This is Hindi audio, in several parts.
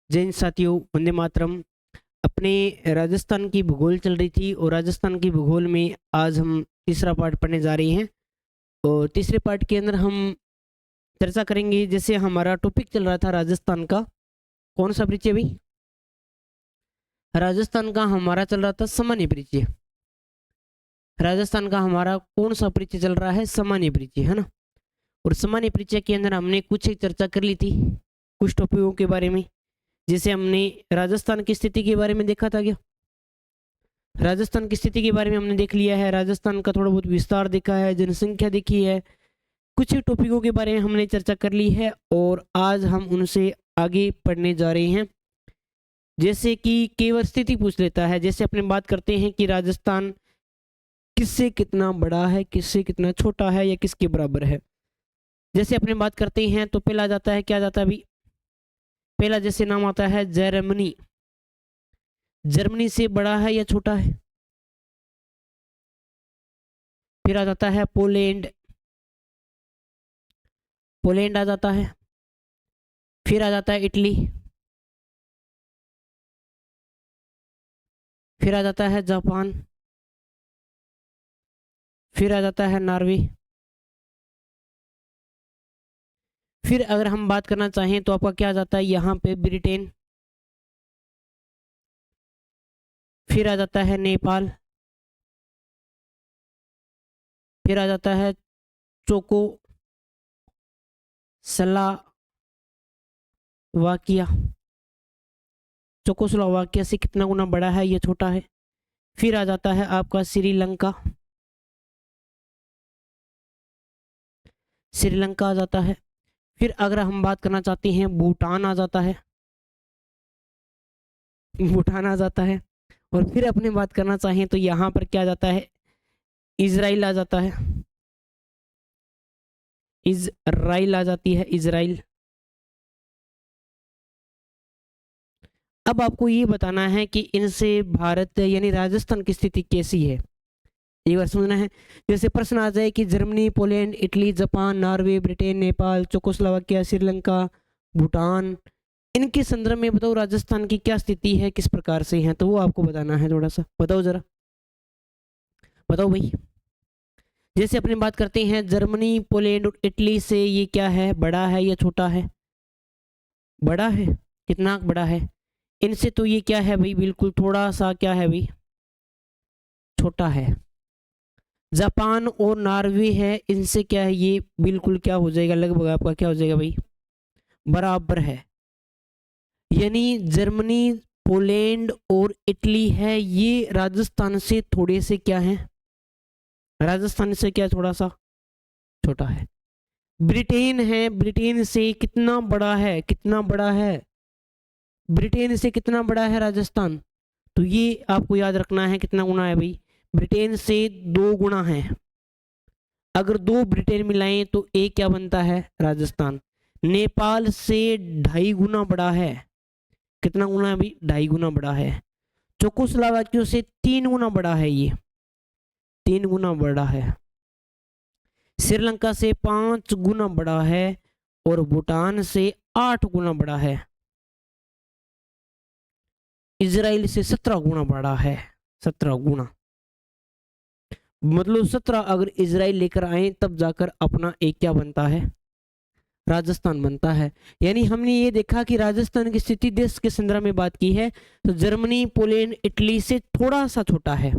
जैन साथियों, वंदे मातरम। अपने राजस्थान की भूगोल चल रही थी और राजस्थान की भूगोल में आज हम तीसरा पार्ट पढ़ने जा रहे हैं। और तीसरे पार्ट के अंदर हम चर्चा करेंगे। जैसे हमारा टॉपिक चल रहा था राजस्थान का, कौन सा परिचय भाई? राजस्थान का हमारा चल रहा था सामान्य परिचय। राजस्थान का हमारा कौन सा परिचय चल रहा है? सामान्य परिचय, है ना। और सामान्य परिचय के अंदर हमने कुछ एक चर्चा कर ली थी, कुछ टॉपिकों के बारे में। जैसे हमने राजस्थान की स्थिति के बारे में देखा था क्या? राजस्थान की स्थिति के बारे में हमने देख लिया है। राजस्थान का थोड़ा बहुत विस्तार देखा है, जनसंख्या देखी है, कुछ टॉपिकों के बारे में हमने चर्चा कर ली है और आज हम उनसे आगे पढ़ने जा रहे हैं। जैसे कि केवल स्थिति पूछ लेता है। जैसे अपने बात करते हैं कि राजस्थान किससे कितना बड़ा है, किससे कितना छोटा है या किसके बराबर है। जैसे अपने बात करते हैं तो पहला जाता है, क्या जाता है अभी? पहला जैसे नाम आता है जर्मनी। जर्मनी से बड़ा है या छोटा है? फिर आ जाता है पोलैंड। पोलैंड आ जाता है। फिर आ जाता है इटली। फिर आ जाता है जापान। फिर आ जाता है नॉर्वे। फिर अगर हम बात करना चाहें तो आपका क्या आ जाता है यहाँ पे? ब्रिटेन। फिर आ जाता है नेपाल। फिर आ जाता है चोको स्लोवाकिया। चोकोस्लोवाकिया से कितना गुना बड़ा है, ये छोटा है। फिर आ जाता है आपका श्रीलंका। श्रीलंका आ जाता है। फिर अगर हम बात करना चाहते हैं, भूटान आ जाता है। भूटान आ जाता है। और फिर अपने बात करना चाहें तो यहाँ पर क्या आ जाता है? इजराइल आ जाता है। इजराइल आ जाती है, इजराइल। अब आपको ये बताना है कि इनसे भारत यानी राजस्थान की स्थिति कैसी है, एक बार समझना है। जैसे प्रश्न आ जाए कि Germany, Poland, Italy, Japan, Norway, Britain, Nepal, Czechoslovakia, Sri Lanka, Bhutan, इनके संदर्भ में बताओ राजस्थान की क्या स्थिति है, किस प्रकार से है, तो वो आपको बताना है। थोड़ा सा बताओ, जरा बताओ भाई। जैसे अपनी बात करते हैं जर्मनी, पोलैंड और इटली से, ये क्या है? बड़ा है या छोटा है? बड़ा है। कितना बड़ा है? इनसे तो ये क्या है भाई? बिल्कुल थोड़ा सा क्या है भाई? छोटा है। जापान और नॉर्वे है, इनसे क्या है? ये बिल्कुल क्या हो जाएगा? लगभग आपका क्या हो जाएगा भाई? बराबर है। यानी जर्मनी, पोलैंड और इटली है, ये राजस्थान से थोड़े से क्या है? राजस्थान से क्या थोड़ा सा छोटा है। ब्रिटेन है, ब्रिटेन से कितना बड़ा है? कितना बड़ा है? ब्रिटेन से कितना बड़ा है राजस्थान? तो ये आपको याद रखना है, कितना गुना है भाई? ब्रिटेन से 2 गुना है। अगर 2 ब्रिटेन मिलाएं तो एक क्या बनता है? राजस्थान। नेपाल से 2.5 गुना बड़ा है। कितना गुना है भाई? 2.5 गुना बड़ा है। चेकोस्लोवाकिया से 3 गुना बड़ा है, ये 3 गुना बड़ा है। श्रीलंका से 5 गुना बड़ा है और भूटान से 8 गुना बड़ा है। इजराइल से 17 गुना बड़ा है। 17 गुना, मतलब 17 अगर इजराइल लेकर आए तब जाकर अपना एक क्या बनता है? राजस्थान बनता है। यानी हमने ये देखा कि राजस्थान की स्थिति देश के संदर्भ में बात की है तो जर्मनी, पोलैंड, इटली से थोड़ा सा छोटा है।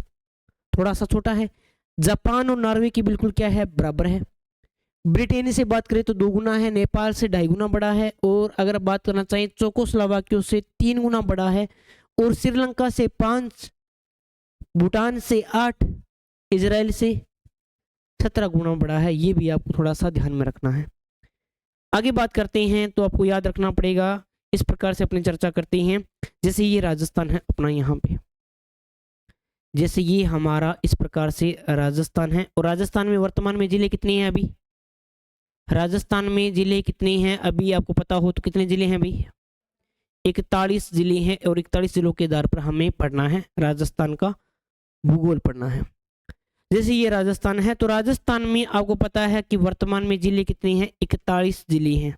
थोड़ा सा छोटा है। जापान और नॉर्वे की बिल्कुल क्या है? बराबर है। ब्रिटेन से बात करें तो 2 गुना है। नेपाल से 2.5 गुना बड़ा है। और अगर बात करना चाहिए चेकोस्लोवाकिया से 3 गुना बड़ा है। और श्रीलंका से 5, भूटान से 8, इजराइल से 17 गुना बड़ा है। ये भी आपको थोड़ा सा ध्यान में रखना है। आगे बात करते हैं तो आपको याद रखना पड़ेगा, इस प्रकार से अपनी चर्चा करते हैं। जैसे ये राजस्थान है अपना, यहाँ पे जैसे ये हमारा इस प्रकार से राजस्थान है। और राजस्थान में वर्तमान में जिले कितने हैं अभी? राजस्थान में जिले कितने हैं अभी आपको पता हो तो? कितने जिले हैं भाई? 41 जिले हैं। और 41 जिलों के आधार पर हमें पढ़ना है, राजस्थान का भूगोल पढ़ना है। जैसे ये राजस्थान है तो राजस्थान में आपको पता है कि वर्तमान में जिले कितने हैं? 41 जिले हैं।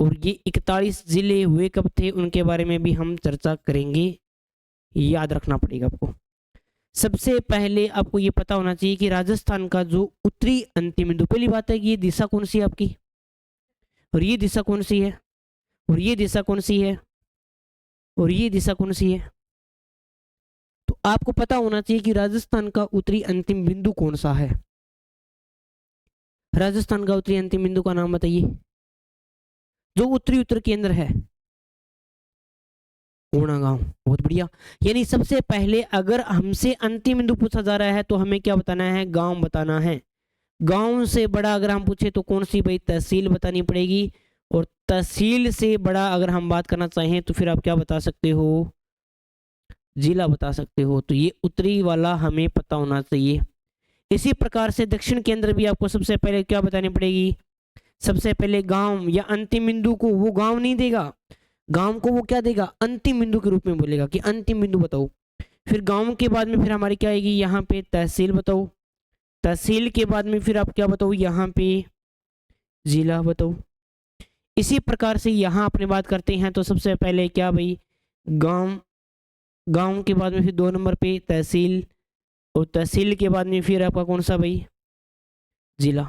और ये 41 जिले हुए कब थे उनके बारे में भी हम चर्चा करेंगे, याद रखना पड़ेगा आपको। सबसे पहले आपको ये पता होना चाहिए कि राजस्थान का जो उत्तरी अंतिम बिंदु, पहली बात है कि ये दिशा कौन सी है आपकी, और ये दिशा कौन सी है, और ये दिशा कौन सी है, और ये दिशा कौन सी है। तो आपको पता होना चाहिए कि राजस्थान का उत्तरी अंतिम बिंदु कौन सा है। राजस्थान का उत्तरी अंतिम बिंदु का नाम बताइए, जो उत्तरी उत्तर के अंदर है। ऊना गांव, बहुत बढ़िया। यानी सबसे पहले अगर हमसे अंतिम बिंदु पूछा जा रहा है तो हमें क्या बताना है, गांव बताना है। गांव से बड़ा अगर हम पूछे तो कौन सी भाई, तहसील बतानी पड़ेगी। और तहसील से बड़ा अगर हम बात करना चाहें तो फिर आप क्या बता सकते हो, जिला बता सकते हो। तो ये उत्तरी वाला हमें पता होना चाहिए। इसी प्रकार से दक्षिण के अंदर भी आपको सबसे पहले क्या बतानी पड़ेगी, सबसे पहले गांव या अंतिम बिंदु को, वो गांव नहीं देगा, गांव को वो क्या देगा, अंतिम बिंदु के रूप में बोलेगा कि अंतिम बिंदु बताओ। फिर गांव के बाद में फिर हमारी क्या आएगी, यहाँ पे तहसील बताओ। तहसील के बाद में फिर आप क्या बताओ, यहाँ पे जिला बताओ। इसी प्रकार से यहाँ अपने बात करते हैं तो सबसे पहले क्या भाई, गांव, गांव के बाद में फिर 2 नंबर पे तहसील, और तहसील के बाद में फिर आपका कौन सा भाई, जिला।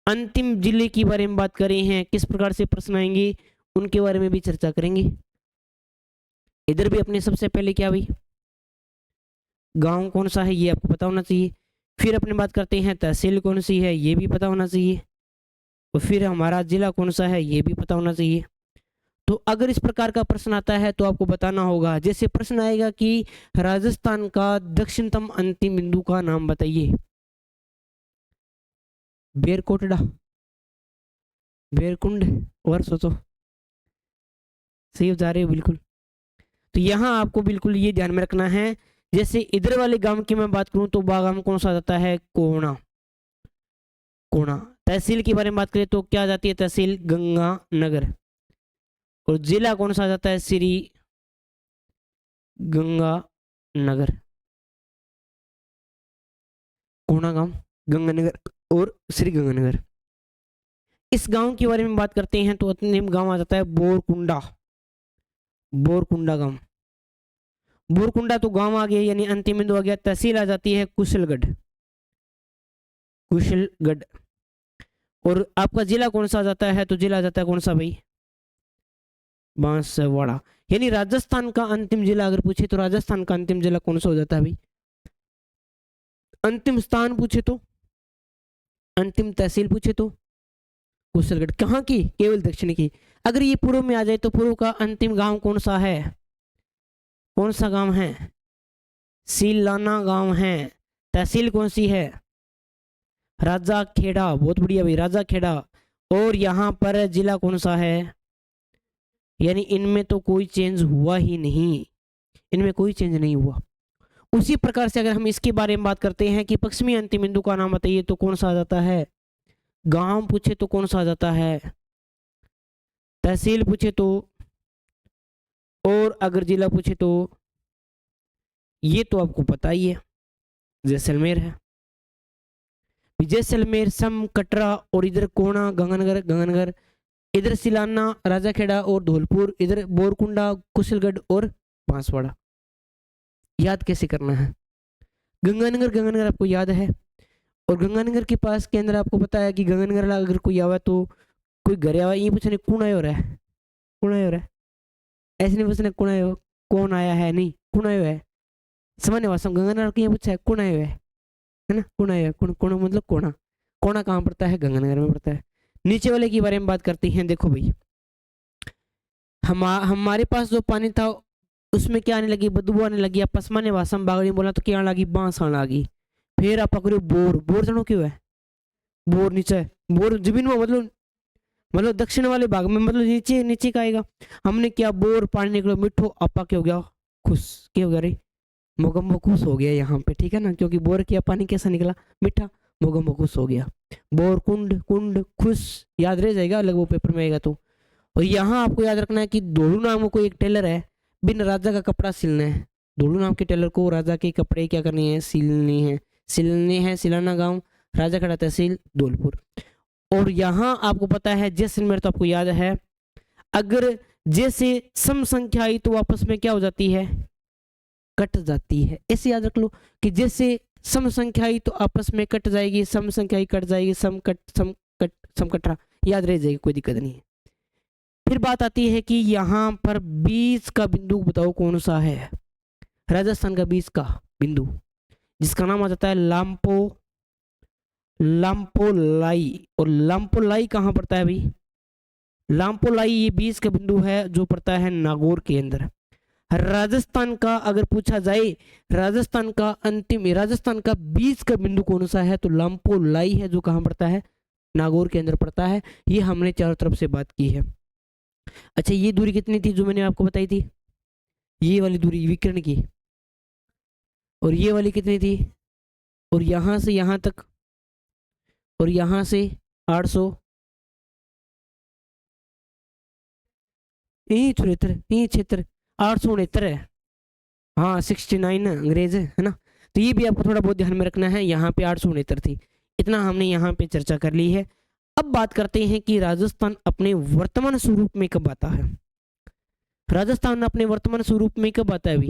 अंतिम जिले के बारे में बात करें हैं, किस प्रकार से प्रश्न आएंगे उनके बारे में भी चर्चा करेंगे। इधर भी अपने सबसे पहले क्या भाई, गांव कौन सा है ये आपको पता होना चाहिए। फिर अपने बात करते हैं तहसील कौन सी है ये भी पता होना चाहिए, और फिर हमारा जिला कौन सा है ये भी पता होना चाहिए। तो अगर इस प्रकार का प्रश्न आता है तो आपको बताना होगा, जैसे प्रश्न आएगा कि राजस्थान का दक्षिणतम अंतिम बिंदु का नाम बताइए, बेरकोटड़ा, बेरकुंड, और सोचो, सही जा रहे हो बिल्कुल। तो यहाँ आपको बिल्कुल ये ध्यान में रखना है। जैसे इधर वाले गांव की मैं बात करूं तो गांव कौन सा जाता है, कोहना, कोहना। तहसील के बारे में बात करें तो क्या जाती है, तहसील गंगानगर। और जिला कौन सा जाता है, श्री गंगानगर। कोहना गांव, गंगानगर और श्री गंगानगर। इस गांव के बारे में बात करते हैं तो गांव आ जाता है बोरकुंडा, बोरकुंडा गांव। बोरकुंडा तो गांव आ गया, यानी अंतिम बिंदु आ गया। तहसील आ जाती है कुशलगढ़, कुशलगढ़। और आपका जिला कौन सा आ जाता है, तो जिला आ जाता है कौन सा भाई, बांसवाड़ा। यानी राजस्थान का अंतिम जिला अगर पूछे तो राजस्थान का अंतिम जिला कौन सा हो जाता है भाई। अंतिम स्थान पूछे तो, अंतिम तहसील पूछे तो कुशलगढ़। कहाँ की, केवल दक्षिण की। अगर ये पूर्व में आ जाए तो पूर्व का अंतिम गांव कौन सा है, कौन सा गांव है, सीलाना गांव है। तहसील कौन सी है, राजा खेड़ा, बहुत बढ़िया भाई, राजा खेड़ा। और यहाँ पर जिला कौन सा है, यानी इनमें तो कोई चेंज हुआ ही नहीं, इनमें कोई चेंज नहीं हुआ। उसी प्रकार से अगर हम इसके बारे में बात करते हैं कि पश्चिमी अंतिम बिंदु का नाम बताइए तो कौन सा आ जाता है, गांव पूछे तो कौन सा आ जाता है, तहसील पूछे तो, और अगर जिला पूछे तो ये तो आपको पता ही है, जैसलमेर है। जैसलमेर, सम, कटरा, और इधर कोना, गंगानगर, गंगानगर। इधर सिलाना, राजाखेड़ा और धौलपुर। इधर बोरकुंडा, कुशलगढ़ और बांसवाड़ा। याद कैसे करना है, गंगानगर, गंगानगर आपको याद है। और गंगानगर के पास के अंदर आपको पता है कि गंगानगर अगर कोई आवा तो कोई घर आवा, ये पूछने कौन आयो रहा है, कौन आयो रहा है, ऐसे नहीं पूछने कौन आयो, कौन आया है, नहीं कौन आयो है। सामान्य भाषा में गंगानगर की पूछा है कौन आयो है ना, कौन आयो है, कौन, कौन मतलब कोना। कोना कहाँ पड़ता है, गंगानगर में पड़ता है। नीचे वाले के बारे में बात करते हैं। देखो भाई, हमारे पास जो पानी था उसमें क्या आने लगी, बदबू आने लगी। आप सामान्य भाषा में बागड़ी बोला तो क्या आने लगी, बांस आने लगी। फिर आप पकड़ो बोर, बोर जानो क्यों है, बोर नीचे, बोर जमीन में, मतलब दक्षिण वाले भाग में, मतलब नीचे नीचे का आएगा। हमने क्या, बोर, पानी निकलो मिठो, आपा क्या हो गया, खुश, क्या हो गया रे, मोगम्बो खुश हो गया यहाँ पे, ठीक है ना, क्योंकि बोर किया पानी कैसा निकला, मीठा, मोगम्बो खुश हो गया। बोर, कुंड, कुंड, खुश, याद रह जाएगा अलग वो पेपर में आएगा तो। और यहाँ आपको याद रखना है कि धोलू नाम को एक टेलर है, बिन राजा का कपड़ा सिलना है। धोलू नाम के टेलर को राजा के कपड़े क्या करने हैं, सिलने हैं, सिलने हैं। सिलाना गांव, राजाखेड़ा तहसील, धौलपुर। और यहाँ आपको पता है जैसलमेर, तो आपको याद है। अगर जैसे सम संख्या आई तो आपस में क्या हो जाती है, कट जाती है। ऐसे याद रख लो कि जैसे सम संख्या आई तो आपस में कट जाएगी, सम संख्या आई कट जाएगी, सम कट रहा, याद रह जाएगी, कोई दिक्कत नहीं है। फिर बात आती है कि यहाँ पर बीच का बिंदु बताओ कौन सा है। राजस्थान का बीच का बिंदु जिसका नाम आ जाता है लाम्पोलाई। और लाम्पोलाई कहाँ पड़ता है भाई, लाम्पोलाई ये बीच का बिंदु है जो पड़ता है नागौर के अंदर। राजस्थान का अगर पूछा जाए, राजस्थान का बीच का बिंदु कौन सा है, तो लाम्पोलाई है जो कहाँ पड़ता है, नागौर के अंदर पड़ता है। ये हमने चारों तरफ से बात की है। अच्छा, ये दूरी कितनी थी जो मैंने आपको बताई थी, ये वाली दूरी विकर्ण की, और ये वाली कितनी थी, और यहां से यहां तक, और यहां से 800, 869 है, हाँ 69 अंग्रेज है ना। तो ये भी आपको थोड़ा बहुत ध्यान में रखना है, यहाँ पे 869 थी। इतना हमने यहाँ पे चर्चा कर ली है। अब बात करते हैं कि राजस्थान अपने वर्तमान स्वरूप में कब आता है। राजस्थान अपने वर्तमान स्वरूप में कब आता है अभी,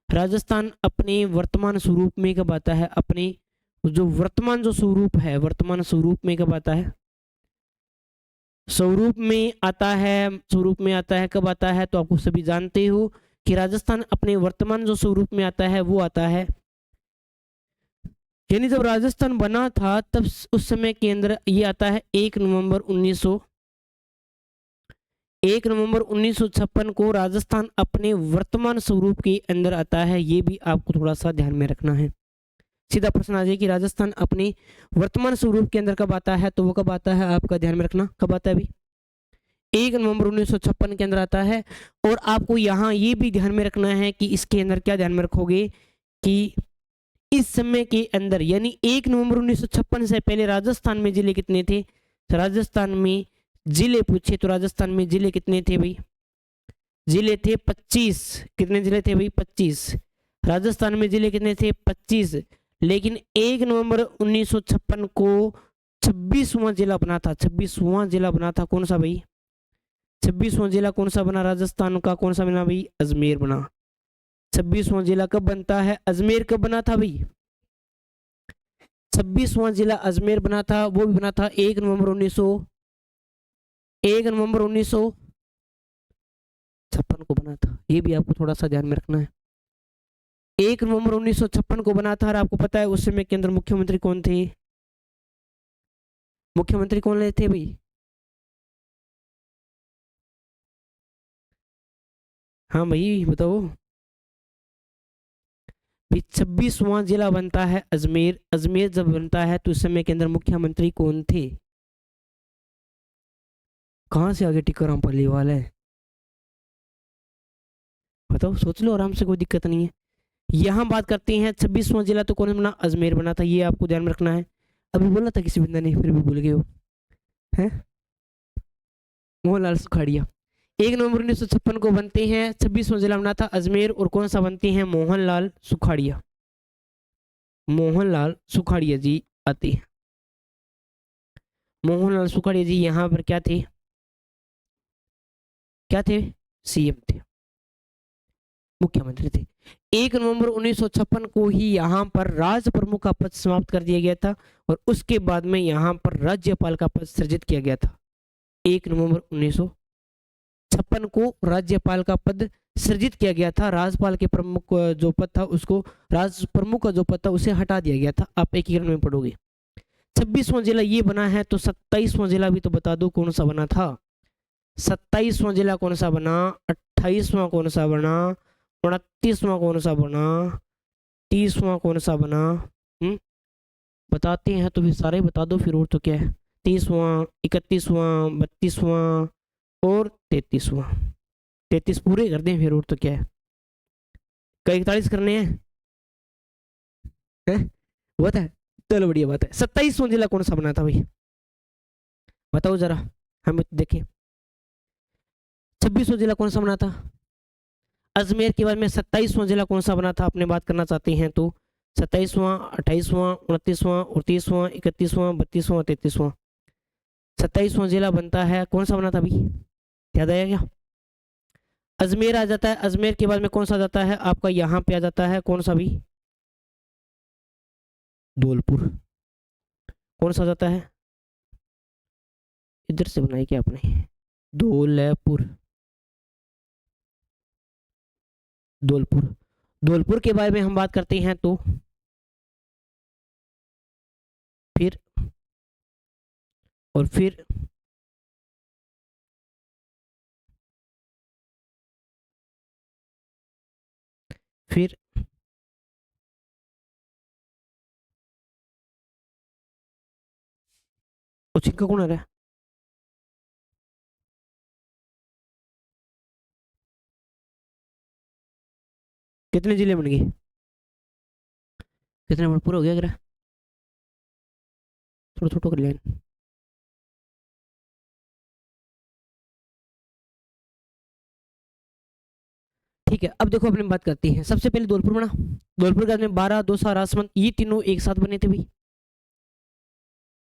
राजस्थान अपने वर्तमान स्वरूप में कब आता है, अपने जो वर्तमान जो स्वरूप है, वर्तमान स्वरूप में कब आता है, स्वरूप में आता है, स्वरूप में आता है कब आता है, तो आपको सभी जानते हो कि राजस्थान अपने वर्तमान जो स्वरूप में आता है वो आता है, यानी जब राजस्थान बना था तब उस समय के अंदर ये आता है 1 नवंबर 1956 को राजस्थान अपने वर्तमान स्वरूप के अंदर आता है। ये भी आपको थोड़ा सा ध्यान में रखना है। सीधा प्रश्न आ जाए कि राजस्थान अपने वर्तमान स्वरूप के अंदर कब आता है, तो वो कब आता है आपका ध्यान में रखना, कब आता है अभी 1 नवंबर 1956 के अंदर आता है। और आपको यहाँ ये भी ध्यान में रखना है कि इसके अंदर क्या ध्यान में रखोगे कि इस समय के अंदर यानी 1 नवंबर 1956 से पहले राजस्थान में जिले कितने थे, तो राजस्थान में जिले पूछे तो राजस्थान में जिले कितने थे भाई, जिले थे 25। कितने जिले थे भाई, 25। राजस्थान में जिले कितने थे, 25। लेकिन 1 नवंबर 1956 को 26वां जिला बना था, 26वां जिला बना था। कौन सा भाई, 26वां जिला कौन सा बना, राजस्थान का कौन सा बना भाई, अजमेर बना। 26वां जिला कब बनता है, अजमेर कब बना था भाई, 26वां जिला अजमेर बना था। वो भी बना था 1 नवंबर 1956 को बना था। ये भी आपको थोड़ा सा ध्यान में रखना है, 1 नवंबर 1956 को बना था। और आपको पता है उस समय के अंदर मुख्यमंत्री कौन थे, मुख्यमंत्री कौन रहे थे भाई, हाँ भाई बताओ। 26वां जिला बनता है अजमेर। अजमेर जब बनता है तो उस समय के अंदर मुख्यमंत्री कौन थे, कहां से आगे टीकाराम पालीवाल है, बताओ, सोच लो आराम से, कोई दिक्कत नहीं है। यहाँ बात करते हैं 26वां जिला तो कौन बना, अजमेर बना था। ये आपको ध्यान में रखना है। अभी बोला था किसी बंदा ने, फिर भी भूल गए हो, है मोहनलाल सुखाड़िया। 1 नवंबर 1956 को बनते हैं, 26वां जिला बना था अजमेर। और कौन सा बनते हैं, मोहनलाल सुखाड़िया, मोहनलाल सुखाड़िया जी आते हैं। मोहनलाल सुखाड़िया जी यहाँ पर क्या थे, क्या थे, सीएम थे, मुख्यमंत्री थे। 1 नवंबर 1956 को ही यहाँ पर राज प्रमुख का पद समाप्त कर दिया गया था और उसके बाद में यहाँ पर राज्यपाल का पद सृजित किया गया था। 1 नवंबर 1956 को राज्यपाल का पद सृजित किया गया था। राज्यपाल के प्रमुख जो पद था उसको, राज प्रमुख का जो पद था उसे हटा दिया गया था। आप एकीकरण में पढ़ोगे। 26वां जिला ये बना है, तो 27वां जिला भी तो बता दो कौन सा बना था। 27वां जिला कौन सा बना, 28वां कौन सा बना, 29वां कौन सा बना, 30वां कौन सा बना, बताते हैं तो फिर सारे बता दो फिर, और तो क्या है, 30वां, 31वां, 32वां और 33वां। 33 पूरे कर दें फिर, और तो क्या है, कई 41 करने हैं, बहुत है, चलो बढ़िया बात है। 27वां जिला कौन सा बना था भाई, बताओ जरा हम देखें। 26वां जिला कौन सा बना था, अजमेर के बाद में 27वां जिला कौन सा बना था अपने बात करना चाहते हैं तो 27वां, 28वां, 29वां और 30वां, 31वां, 32वां, 33वां। 27वां जिला बनता है, कौन सा बना था अभी, याद आया क्या? अजमेर आ जाता है। अजमेर के बाद में कौन सा आ जाता है आपका, यहाँ पे आ जाता है कौन सा भी, धौलपुर। कौन सा आ जाता है, इधर से बनाई क्या आपने, धौलपुर, धौलपुर। धौलपुर के बारे में हम बात करते हैं तो फिर, और फिर फिर उसी का कौन आ रहा है, कितने जिले बन गए, कितने पूरा हो गया अगर, थोड़ा थोड़ा कर लिया। ठीक है, अब देखो अपने बात करते हैं। सबसे पहले धौलपुर बना, धौलपुर के बाद में 12, दौसा, राजसमंद, ये तीनों एक साथ बने थे भाई,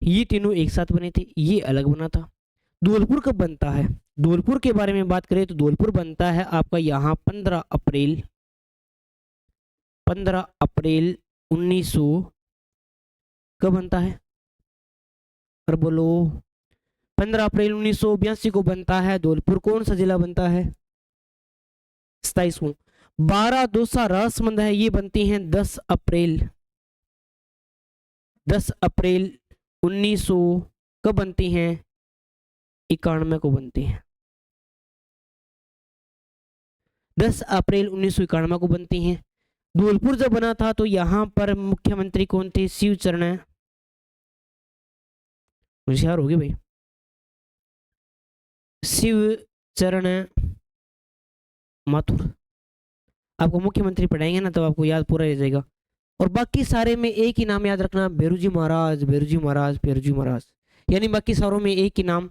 ये तीनों एक साथ बने थे, ये अलग बना था। धौलपुर कब बनता है, धौलपुर के बारे में बात करें तो धौलपुर बनता है आपका यहाँ 15 अप्रैल, 15 अप्रैल 1900, कब बनता है, और बोलो, 15 अप्रैल 1982 को बनता है धौलपुर। कौन सा जिला बनता है, 27वां। 12 दौसा राजसमंद है, ये बनती हैं 10 अप्रैल, 10 अप्रैल 1900, कब बनती हैं, 91 को बनती हैं, 10 अप्रैल 1991 को बनती हैं। धौलपुर जब बना था तो यहाँ पर मुख्यमंत्री कौन थे, शिवचरण, होशियार हो गए भाई, शिवचरण माथुर। आपको मुख्यमंत्री पढ़ाएंगे ना तो आपको याद पूरा रह जाएगा। और बाकी सारे में एक ही नाम याद रखना, बेरूजी महाराज, बेरूजी महाराज, बेरूजी महाराज, यानी बाकी सारों में एक ही नाम,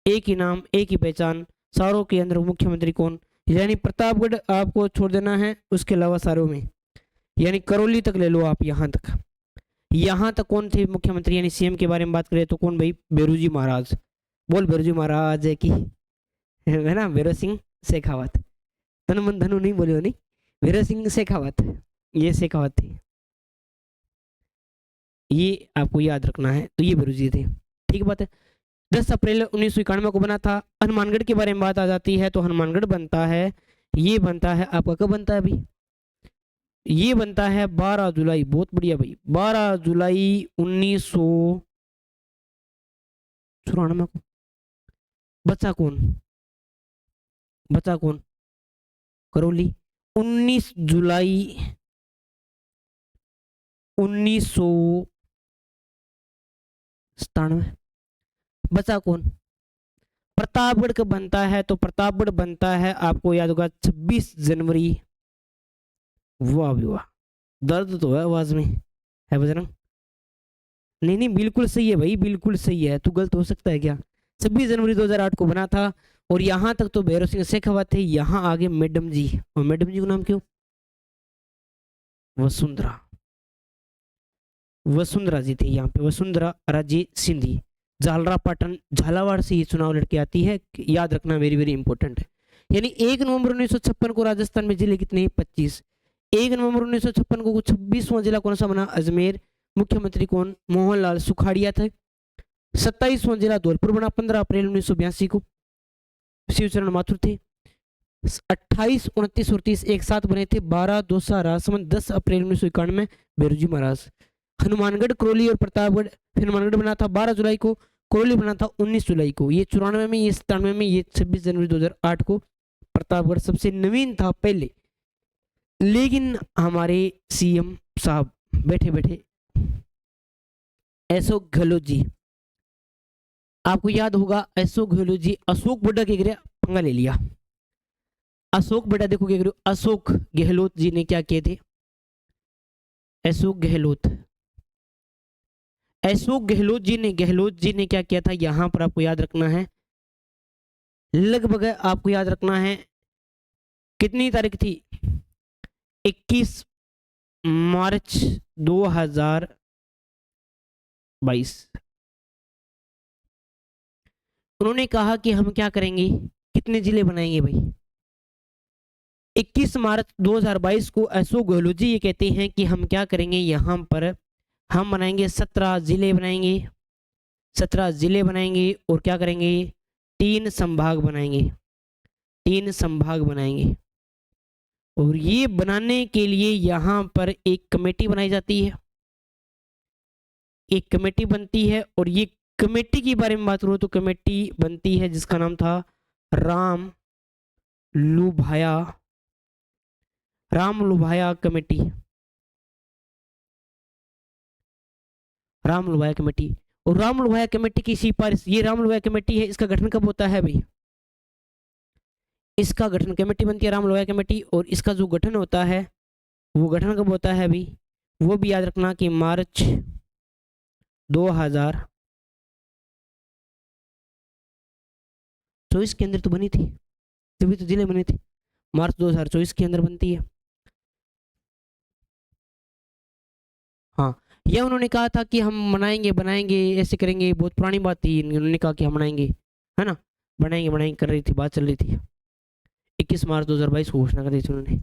एक ही नाम, एक ही पहचान, सारों के अंदर मुख्यमंत्री कौन, यानी प्रतापगढ़ आपको छोड़ देना है, उसके अलावा सारों में, यानी करौली तक ले लो आप, यहाँ तक, यहाँ तक कौन थे मुख्यमंत्री, यानी सीएम के बारे में बात करें तो कौन भाई, बेरूजी महाराज। बोल बेरूजी महाराज की, है ना, भैरव सिंह शेखावत, तन मन धनु नहीं बोले हो, नहीं, भैरव सिंह शेखावत, ये शेखावत थे, ये आपको याद रखना है। तो ये बेरूजी थे, ठीक बात है। 10 अप्रैल 1991 को बना था। हनुमानगढ़ के बारे में बात आ जाती है तो हनुमानगढ़ बनता है, ये बनता है आपका, कब बनता है अभी, ये बनता है 12 जुलाई, बहुत बढ़िया भाई, 12 जुलाई 1994 को। बचा कौन, बचा कौन, करौली। 19 जुलाई 1997, बचा कौन, प्रतापगढ़ कब बनता है, तो प्रतापगढ़ बनता है आपको याद होगा 26 जनवरी। वाह भी वाह, दर्द तो है आवाज में, है बजरंग, नहीं नहीं बिल्कुल सही है भाई, बिल्कुल सही है, तू गलत हो सकता है क्या, 26 जनवरी 2008 को बना था। और यहाँ तक तो भैरव सिंह शेखावत थे, यहाँ आगे मैडम जी, और मैडम जी का नाम क्यों, वसुंधरा, वसुंधरा जी थे यहाँ पे, वसुंधरा राजे सिंधी। झालरापाटन, झालावाड़ से ये चुनाव लड़के आती है, याद रखना, वेरी वेरी इंपॉर्टेंट है। यानी 1 नवंबर 1956 को राजस्थान में जिले कितने हैं, 25। 1 नवंबर 1956 को 26वां जिला कौन सा बना, अजमेर। मुख्यमंत्री कौन, मोहनलाल सुखाड़िया थे। 27वां जिला धौलपुर बना 15 अप्रैल 1982 को, शिवचरण माथुर थे। 28, 29 और 30 एक साथ बने थे, 12 दौसा राजसमंद, 10 अप्रैल 1991 बेरूजी महाराज। हनुमानगढ़, करौली और प्रतापगढ़, फिर हनुमानगढ़ बना था 12 जुलाई को, करौली बना था 19 जुलाई को, ये 94 में, ये 97 में, ये 26 जनवरी 2008 को। प्रतापगढ़ सबसे नवीन था पहले, लेकिन हमारे सीएम साहब बैठे बैठे अशोक गहलोत जी, आपको याद होगा अशोक गहलोत जी अशोक बुड्ढा के गिरे पंगा ले लिया। अशोक बेटा देखो क्या करो, अशोक गहलोत जी ने क्या किए थे, अशोक गहलोत, अशोक गहलोत जी ने क्या किया था, यहां पर आपको याद रखना है, लगभग आपको याद रखना है, कितनी तारीख थी, 21 मार्च 2022, उन्होंने कहा कि हम क्या करेंगे, कितने जिले बनाएंगे भाई। 21 मार्च 2022 को अशोक गहलोत जी ये कहते हैं कि हम क्या करेंगे, यहाँ पर हम बनाएंगे 17 जिले बनाएंगे, 17 जिले बनाएंगे और क्या करेंगे, 3 संभाग बनाएंगे, 3 संभाग बनाएंगे। और ये बनाने के लिए यहाँ पर एक कमेटी बनाई जाती है, एक कमेटी बनती है। और ये कमेटी के बारे में बात करूँ तो कमेटी बनती है जिसका नाम था राम लुभाया, राम लुभाया कमेटी, राम लुभाया कमेटी। और राम लुभाया कमेटी की सिफारिश, ये राम लुभाया कमेटी है, इसका गठन कब होता है भाई, इसका गठन, कमेटी बनती है राम लुभाया कमेटी, और इसका जो गठन होता है वो गठन कब होता है भाई, वो भी याद रखना कि मार्च 2024 के अंदर तो बनी थी, तभी तो जिले बने थे, मार्च 2024 के अंदर बनती है। हाँ, यह उन्होंने कहा था कि हम मनाएंगे बनाएंगे ऐसे करेंगे, बहुत पुरानी बात थी, उन्होंने कहा कि हम मनाएंगे, है ना, बनाएंगे बनाएंगे कर रही थी, बात चल रही थी। 21 मार्च 2022 को घोषणा कर दी थी उन्होंने।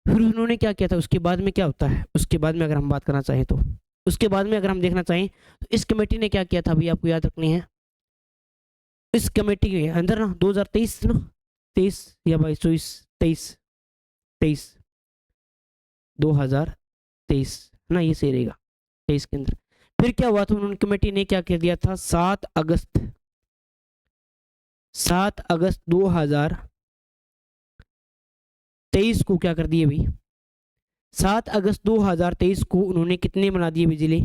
फिर उन्होंने क्या किया था, उसके बाद में क्या होता है, उसके बाद में अगर हम बात करना चाहें तो, उसके बाद में अगर हम देखना चाहें तो इस कमेटी ने क्या किया था भाई, आपको याद रखनी है। इस कमेटी के अंदर ना 2023 ना, 23 या 22 23 23 2023 ना, ये सही रहेगा, 23 के अंदर। फिर क्या हुआ था, उन्होंने कमेटी ने क्या कर दिया था, 7 अगस्त 2023 को क्या कर दिए भाई, 7 अगस्त 2023 को उन्होंने कितने बना दिए भाई जिले,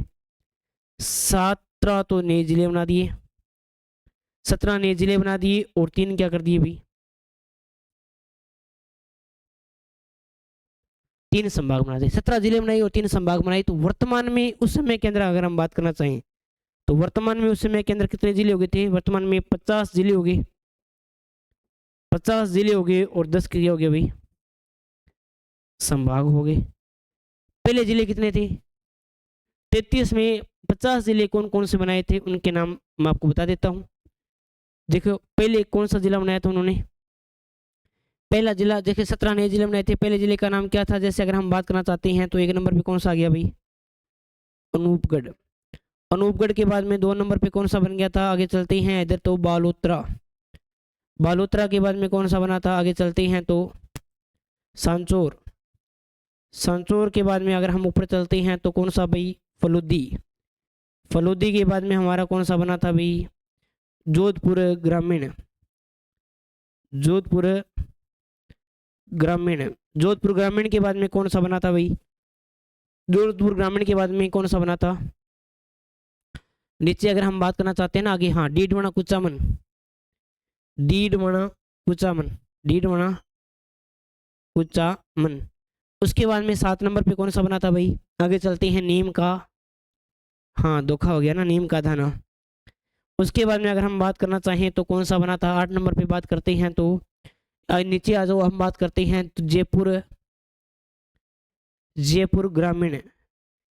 17 तो नए जिले बना दिए, 17 नए जिले बना दिए, और 3 क्या कर दिए भाई, 3 संभाग बना दिए। 17 जिले बनाए और 3 संभाग बनाए। तो वर्तमान में उस समय के अंदर अगर हम बात करना चाहें तो वर्तमान में उस समय के अंदर कितने जिले हो गए थे, वर्तमान में 50 जिले हो गए, 50 जिले हो गए, और 10 क्या हो गए भाई, संभाग हो गए। पहले जिले कितने थे, 33 में 50 जिले कौन कौन से बनाए थे, उनके नाम मैं आपको बता देता हूँ। देखो पहले कौन सा जिला बनाया था उन्होंने, पहला जिला देखिए, 17 नए जिले बनाए थे। पहले जिले का नाम क्या था, जैसे अगर हम बात करना चाहते हैं तो 1 नंबर पे कौन सा आ गया भाई, अनूपगढ़। अनूपगढ़ के बाद में 2 नंबर पे कौन सा बन गया था, आगे चलते हैं इधर तो बालोतरा। बालोतरा के बाद में कौन सा बना था, आगे चलते हैं तो सांचौर। सांचौर के बाद में अगर हम ऊपर चलते हैं तो कौन सा भाई, फलूदी। फलूदी के बाद में हमारा कौन सा बना था भाई, जोधपुर ग्रामीण। जोधपुर ग्रामीण, जोधपुर ग्रामीण के बाद में कौन सा बना था भाई, जोधपुर ग्रामीण के बाद में कौन सा बना था, नीचे अगर हम बात करना चाहते हैं ना आगे, हाँ, डीडवाना कुचामन, डीडवाना कुचामन, डीडवाना कुचामन। उसके बाद में 7 नंबर पे कौन सा बना था भाई, आगे चलते हैं नीम का, हाँ धोखा हो गया ना, नीम का दाना। उसके बाद में अगर हम बात करना चाहें तो कौन सा बना था, 8 नंबर पे बात करते हैं तो नीचे आ जाओ, हम बात करते हैं तो जयपुर, जयपुर ग्रामीण।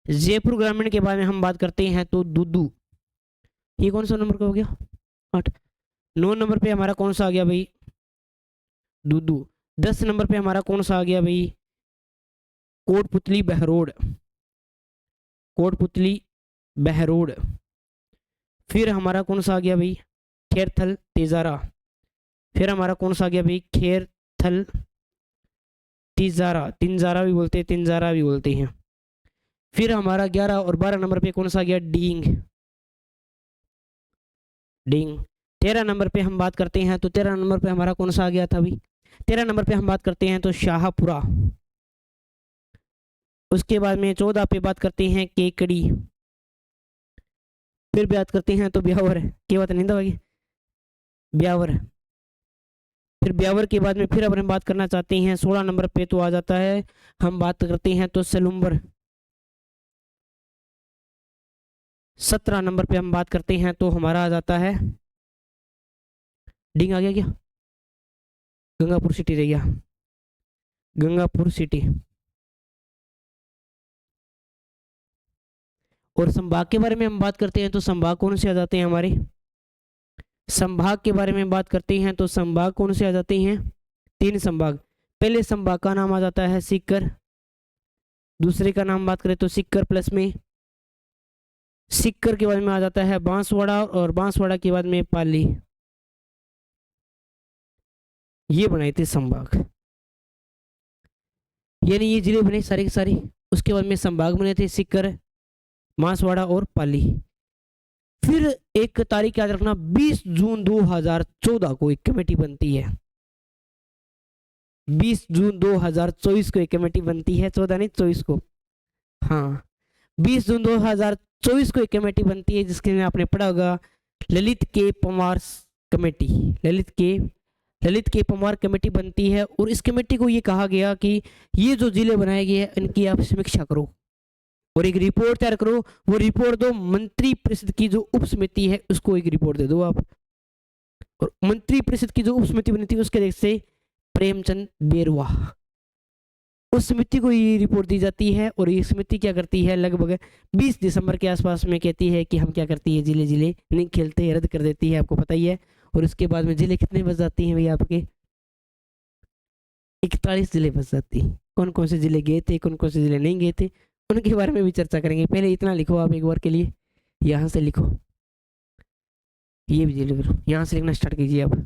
जयपुर ग्रामीण के बारे में हम बात करते हैं तो दूदू, ये कौन सा नंबर का हो गया, 8। 9 नंबर पे हमारा कौन सा आ गया भाई, दूदू। 10 नंबर पे हमारा कौन सा आ गया भाई, कोटपुतली बहरोड, कोटपुतली बहरोड। फिर हमारा कौन सा आ गया भाई, खेरथल तिजारा। फिर हमारा कौन सा आ गया भाई, खेरथल तिजारा, तिंजारा भी बोलते हैं, तिंजारा भी बोलते हैं। फिर हमारा 11 और 12 नंबर पे कौन सा आ गया, डींग, डींग। 13 नंबर पे हम बात करते हैं तो 13 नंबर पे हमारा कौन सा आ गया था भाई, 13 नंबर पे हम बात करते हैं तो शाहपुरा। उसके बाद में 14 पे बात करते हैं केकड़ी। फिर बात करते हैं तो ब्यावर, क्या बात नहीं होगी, ब्यावर। फिर ब्यावर के बाद में फिर अगर हम बात करना चाहते हैं 16 नंबर पे तो आ जाता है, हम बात करते हैं तो सलुम्बर। 17 नंबर पे हम बात करते हैं तो हमारा आ जाता है, डिंग आ गया क्या, गंगापुर सिटी रह गया, गंगापुर सिटी। और संभाग के बारे में हम बात करते हैं तो संभाग कौन से आ जाते हैं हमारे, संभाग के बारे में बात करते हैं तो संभाग कौन से आ जाते हैं? 3 संभाग। पहले संभाग का नाम आ जाता है सीकर, दूसरे का नाम बात करें तो सीकर प्लस में, सीकर के बाद में आ जाता है बांसवाड़ा, और बांसवाड़ा के बाद में पाली। ये बनाए थे संभाग, यानी ये जिले बने सारे के सारे। उसके बाद में संभाग बने थे सीकर, बांसवाड़ा और पाली। फिर एक तारीख याद रखना, 20 जून 2014 को एक कमेटी बनती है। 20 जून 2024 को एक कमेटी बनती है, 14 नहीं 24 को। हाँ, 20 जून 2024 को एक कमेटी बनती है, जिसके में आपने पढ़ा होगा ललित के पंवार कमेटी। ललित के पंवार कमेटी बनती है, और इस कमेटी को ये कहा गया कि ये जो जिले बनाए गए हैं इनकी आप समीक्षा करो और एक रिपोर्ट तैयार करो। वो रिपोर्ट दो मंत्री परिषद की जो उप समिति है उसको एक रिपोर्ट दे दो आप। और मंत्री परिषद की जो उप समिति बनी थी उसके अध्यक्ष से प्रेमचंद बेरुआ, उस समिति को ये रिपोर्ट दी जाती है। और ये समिति क्या करती है, लगभग 20 दिसंबर के आसपास में कहती है कि हम क्या करती है, जिले जिले नहीं खेलते, रद्द कर देती है, आपको पता ही है। और उसके बाद में जिले कितने बच जाती हैं भैया आपके? 41 जिले बच जाती हैं। कौन कौन से जिले गए थे, कौन कौन से जिले नहीं गए थे, उनके बारे में भी चर्चा करेंगे। पहले इतना लिखो आप एक बार के लिए, यहाँ से लिखो, ये भी जिले यहाँ से लिखना स्टार्ट कीजिए आप।